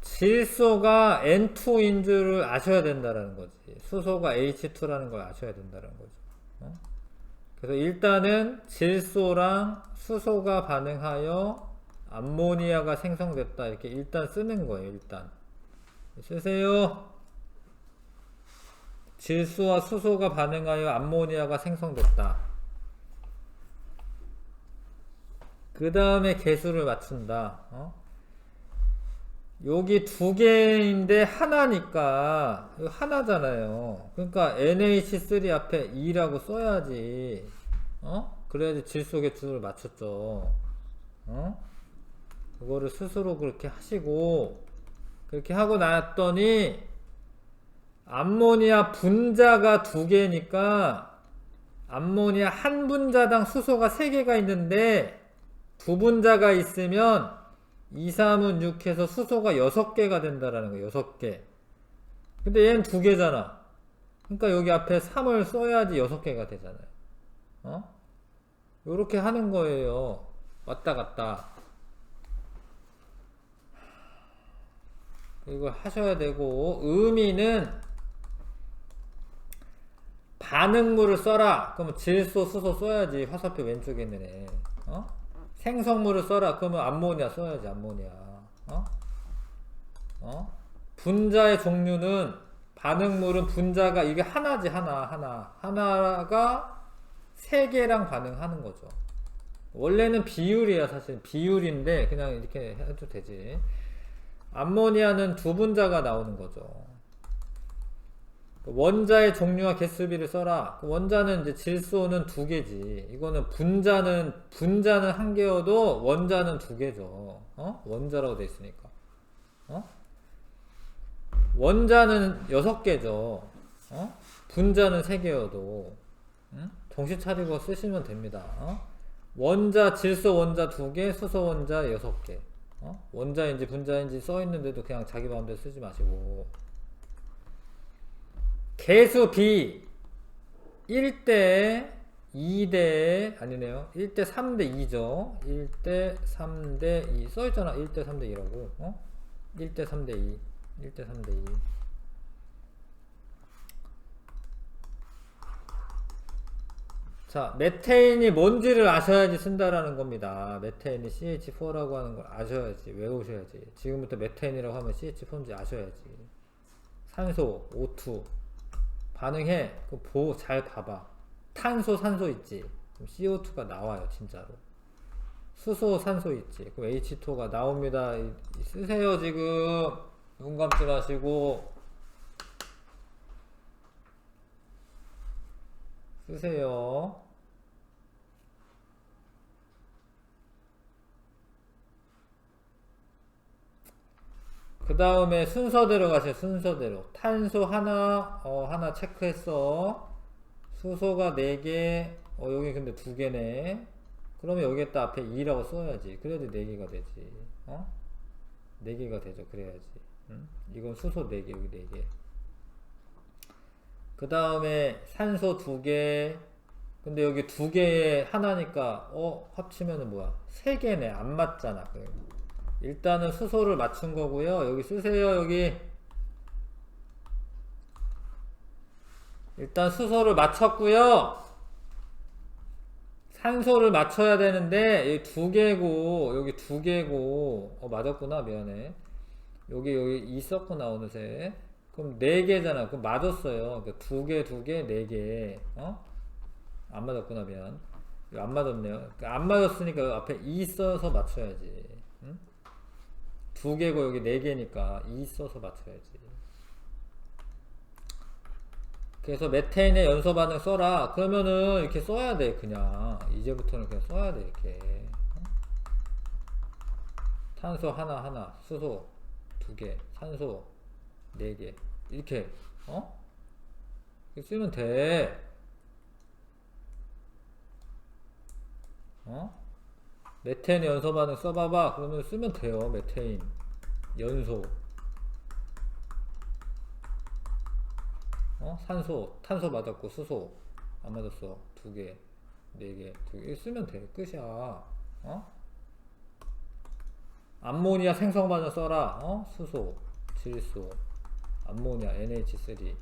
질소가 N2인 줄을 아셔야 된다라는 거지. 수소가 H2라는 걸 아셔야 된다는 거지. 그래서 일단은 질소랑 수소가 반응하여 암모니아가 생성됐다. 이렇게 일단 쓰는 거예요. 일단 쓰세요. 질소와 수소가 반응하여 암모니아가 생성됐다. 그 다음에 개수를 맞춘다. 여기 2개인데 하나니까 하나잖아요. 그러니까 NH3 앞에 2라고 써야지. 그래야지 질소 개수를 맞췄죠. 그거를 스스로 그렇게 하시고, 그렇게 하고 나왔더니 암모니아 분자가 2개니까 암모니아 한 분자당 수소가 3개가 있는데 2분자가 있으면 2, 3은 6해서 수소가 6개가 된다라는 거예요. 6개. 근데 얘는 2개잖아. 그러니까 여기 앞에 3을 써야지 6개가 되잖아요. 요렇게 하는 거예요. 왔다 갔다. 이걸 하셔야 되고, 의미는 반응물을 써라. 그러면 질소, 수소 써야지. 화살표 왼쪽에 있는 애. 생성물을 써라. 그러면 암모니아 써야지. 암모니아. 분자의 종류는, 반응물은 분자가 이게 하나지. 하나가 3개랑 반응하는 거죠. 원래는 비율이야. 사실 비율인데 그냥 이렇게 해도 되지. 암모니아는 2분자가 나오는 거죠. 원자의 종류와 개수비를 써라. 원자는 이제 질소는 2개지. 이거는 분자는 1개여도 원자는 2개죠. 원자라고 돼 있으니까. 원자는 6개죠. 분자는 3개여도. 정신 차리고 쓰시면 됩니다. 원자, 질소 원자 2개, 수소 원자 6개. 원자인지 분자인지 써있는데도 그냥 자기 마음대로 쓰지 마시고. 개수 B 1대 2대 아니네요. 1대 3대 2죠. 1대 3대 2 써있잖아. 1대 3대 2라고. 1대 3대 2. 1대 3대 2. 자, 메테인이 뭔지를 아셔야지 쓴다라는 겁니다. 메테인이 CH4라고 하는 걸 아셔야지, 외우셔야지. 지금부터 메테인이라고 하면 CH4인지 아셔야지. 산소, O2 반응해. 그거 잘 봐봐. 탄소, 산소 있지. 그럼 CO2가 나와요, 진짜로. 수소, 산소 있지. 그럼 H2가 나옵니다. 쓰세요, 지금. 눈 감지 마시고. 쓰세요. 그 다음에 순서대로 가세요. 순서대로. 탄소 하나 체크했어. 수소가 4개. 여기 근데 2개네. 그러면 여기에다 앞에 2라고 써야지. 그래야지 4개가 되지. 4개가 되죠. 그래야지. 응? 이건 수소 4개, 여기 4개. 그 다음에 산소 2개. 근데 여기 2개에 하나니까 합치면은 뭐야? 3개네. 안 맞잖아. 일단은 수소를 맞춘 거고요. 여기 쓰세요. 여기 일단 수소를 맞췄고요. 산소를 맞춰야 되는데 여기 2개고 여기 2개고 맞았구나. 미안해. 여기 있었구나 어느새. 그럼 4개잖아. 그럼 맞았어요. 그러니까 2개 4개. 안 맞았구나. 미안. 이거 안 맞았네요. 그러니까 안 맞았으니까 앞에 2 써서 맞춰야지. 응? 2개고 여기 4개니까 2 써서 맞춰야지. 그래서 메테인의 연소 반응 써라. 그러면은 이렇게 써야 돼. 그냥 이제부터는 그냥 써야 돼. 이렇게 탄소 하나, 수소 2개, 산소 4개 이렇게 이렇게 쓰면 돼. 메테인 연소 반응 써봐봐. 그러면 쓰면 돼요. 메테인 연소. 산소, 탄소 맞았고 수소 안 맞았어. 2개, 4개, 2개 쓰면 돼. 끝이야. 암모니아 생성 반응 써라. 수소, 질소, 암모니아 NH3.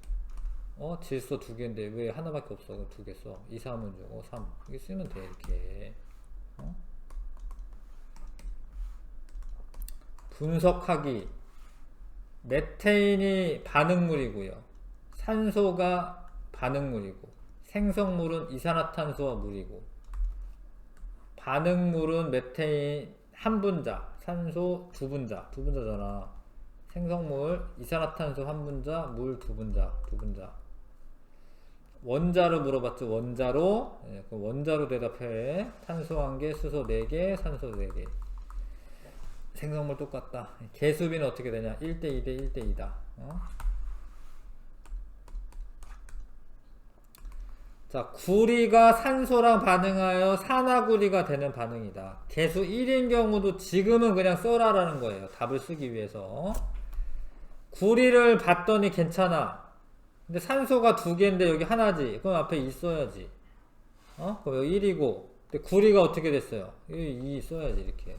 질소 2개인데 왜 하나밖에 없어? 2개 써. 2, 3은 중. 3. 이게 쓰면 돼. 이렇게. 분석하기. 메테인이 반응물이고요. 산소가 반응물이고, 생성물은 이산화탄소와 물이고, 반응물은 메테인 한 분자, 산소 두 분자잖아. 생성물 이산화탄소 한 분자, 물 두 분자. 원자로 물어봤죠. 원자로. 그럼 원자로 대답해. 탄소 1개, 수소 4개, 산소 4개. 생성물 똑같다. 개수비는 어떻게 되냐? 1대 2대 1대 2다. 자, 구리가 산소랑 반응하여 산화구리가 되는 반응이다. 개수 1인 경우도 지금은 그냥 써라라는 거예요. 답을 쓰기 위해서. 구리를 봤더니 괜찮아. 근데 산소가 2개인데 여기 하나지. 그럼 앞에 있어야지. 그럼 여기 1이고. 근데 구리가 어떻게 됐어요? 여기 2 써야지, 이렇게.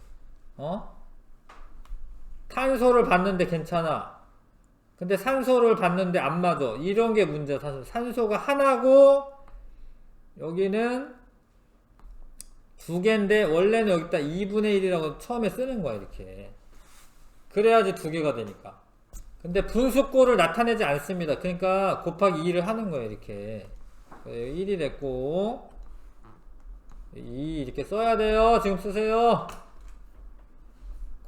탄소를 봤는데 괜찮아. 근데 산소를 봤는데 안 맞아. 이런 게 문제야. 산소가 하나고, 여기는 2개인데 원래는 여기다 2분의 1이라고 처음에 쓰는 거야. 이렇게 그래야지 2개가 되니까. 근데 분수꼴을 나타내지 않습니다. 그러니까 곱하기 2를 하는 거예요. 이렇게 1이 됐고 2 이렇게 써야 돼요. 지금 쓰세요.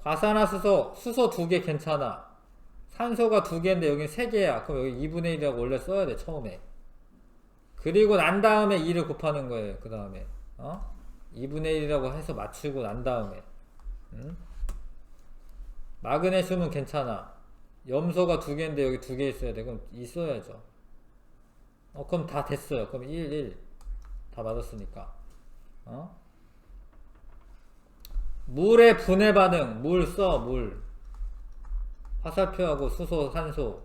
과산화수소 수소 2개 괜찮아. 산소가 2개인데 여기 3개야. 그럼 여기 2분의 1이라고 원래 써야 돼. 처음에. 그리고 난 다음에 2를 곱하는 거예요. 그 다음에 2분의 1이라고 해서 맞추고 난 다음에 마그네슘은 괜찮아. 염소가 2개인데 여기 2개 있어야 돼. 그럼 2 써야죠. 그럼 다 됐어요. 그럼 1, 1 다 맞았으니까 물의 분해 반응, 물 써, 물. 화살표하고 수소, 산소.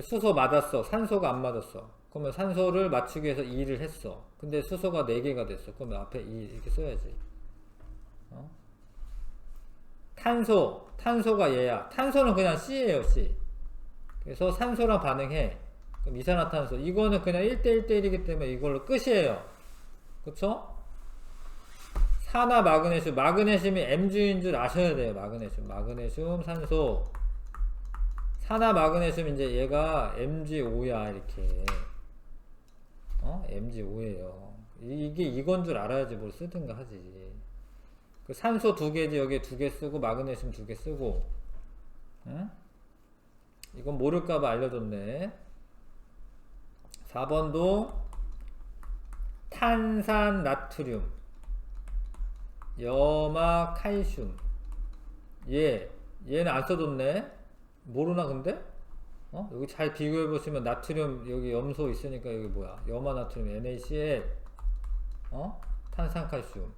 수소 맞았어. 산소가 안 맞았어. 그러면 산소를 맞추기 위해서 2를 했어. 근데 수소가 4개가 됐어. 그러면 앞에 2 이렇게 써야지. 어? 탄소, 탄소가 얘야. 탄소는 그냥 C예요, C. 그래서 산소랑 반응해. 그럼 이산화탄소. 이거는 그냥 1대1대1이기 때문에 이걸로 끝이에요. 그쵸? 산화 마그네슘. 마그네슘이 M주인 줄 아셔야 돼요. 마그네슘. 마그네슘, 산소. 산화 마그네슘 이제 얘가 Mg5야. 이렇게. Mg5예요. 이게 이건 줄 알아야지 뭘 쓰든가 하지. 그 산소 2개지. 여기에 2개 쓰고 마그네슘 2개 쓰고. 응? 이건 모를까봐 알려줬네. 4번도 탄산 나트륨, 염화 칼슘. 얘는 안 써줬네. 모르나 근데? 여기 잘 비교해 보시면 나트륨 여기 염소 있으니까 여기 뭐야? 염화 나트륨 NaCl, 탄산칼슘.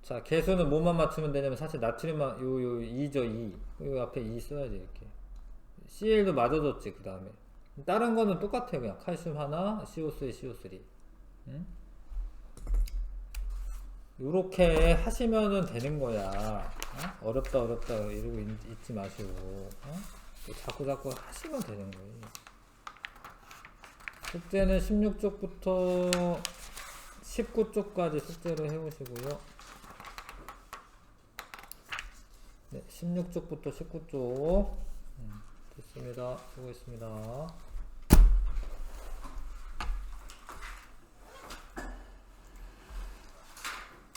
자, 개수는 뭐만 맞추면 되냐면 사실 나트륨만 요 2죠, 2. 요 앞에 2 써야지 이렇게. Cl도 맞아줬지 그 다음에. 다른 거는 똑같아요. 그냥 칼슘 하나, CO2에 CO3. 응? 요렇게 하시면은 되는 거야. 어렵다 이러고 있지 마시고. 자꾸 하시면 되는 거예요. 숙제는 16쪽부터 19쪽까지 숙제를 해오시고요. 네, 16쪽부터 19쪽 됐습니다. 수고했습니다.